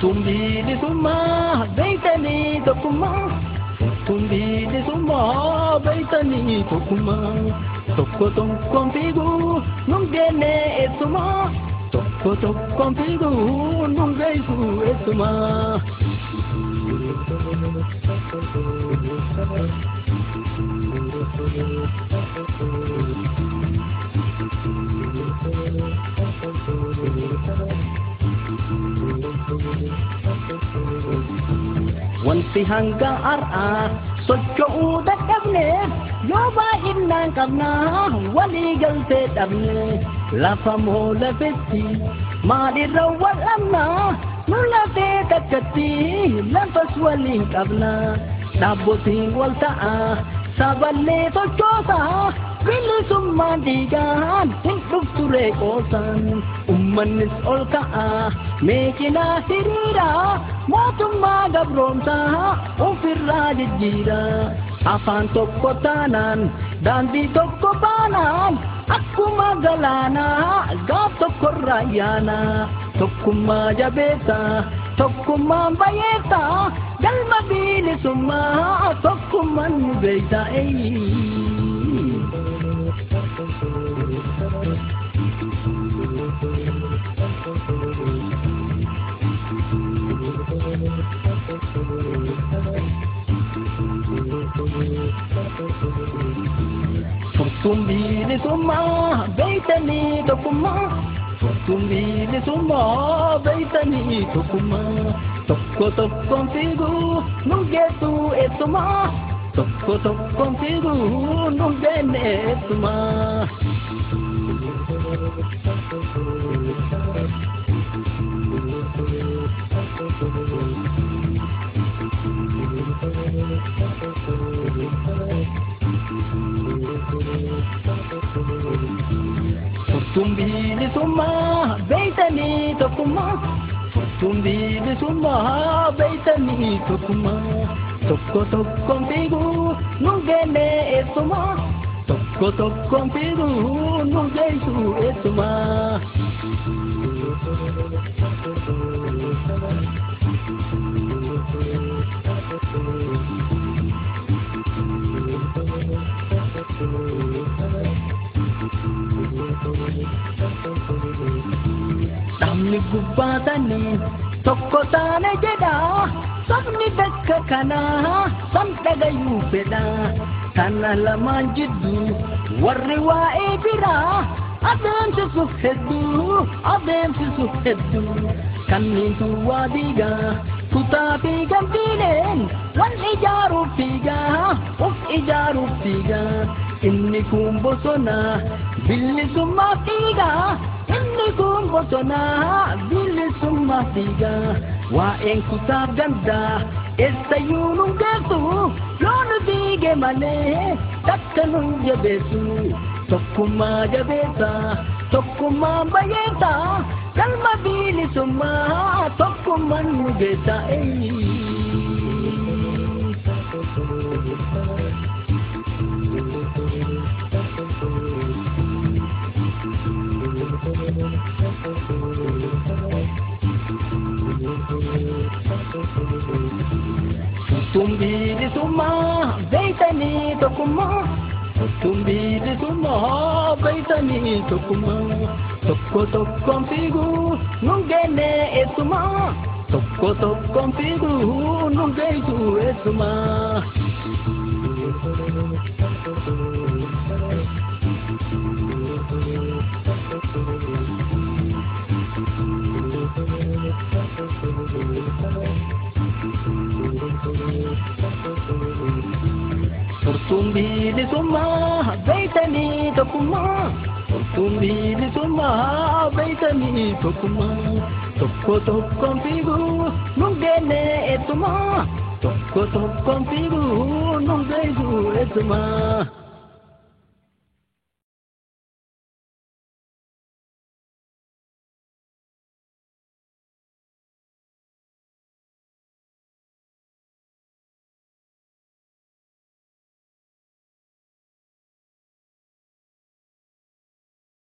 Tumbi summa beitani tokuma Tumbi summa beitani tokuma Tokko tokkon figu nungene etuma Tokko tokkon figu nungeisu etuma Wanti hanga ar'a socho'uu dadhabne yoo baay'inaan qabna walii galtee dhabne lafa moo lafetti maalirra wal dhabna nu lafee takkatti lafas waliin qabna dhaabbotiin wal ta'a saballee sochoosa bilisummaan dhiigaan hin dhuftu reeqoosan ummannis ol ka'a meeqinaa hiriira mootummaa gabroomsaa ofirraa jijjiira afaan tokko taanaan daandii tokko baanaan akkuma galaanaa gaaf tokkorraa yaana tokkummaa jabeessa tokkummaan bayeessa galma bilisummaa tokkummaan nu beeysa Tumbi summa beitani tokuma Tumbi summa beitani tokuma Tokko tokkon figu nungetu etuma Tokko tokkon figu nungene etuma Tumbi summa beitani tokuma Tumbi summa beitani tokuma Tokko tokkon figu nungene etuma Tokko tokkon figu nungeisu etuma Namni gubbaatanii tokko taane jedha sabni bakka kanaa san dhagayuu fedha kana lamaan jidduu warri waa'ee biraa adeemsisuuf hedduu kanniintu waa diigaa kutaa fi gambiileen wal ijaaruuf fiigaa of ijaaruuf fiigaa inni kun bosona bilisummaa fiigaa inni kun bosona bilisummaa fiigaa waa'een kutaaf gandaa eessayyuu nun geessu yoo nu fiige malee takka nun jabeessu tokkummaa jabeessa tokkummaan bayeessa galma bilisummaa tokkummaan nu geessa Tumbi summa beitani tokuma Tumbi summa beitani tokuma Tokko tokkon figu nungene etuma Tokko tokkon figu nungeisu etuma Tumbi summa beitani tokuma Tumbi summa beitani tokuma Tokko tokkon figu nungene etuma Tokko tokkon figu nungeisu etuma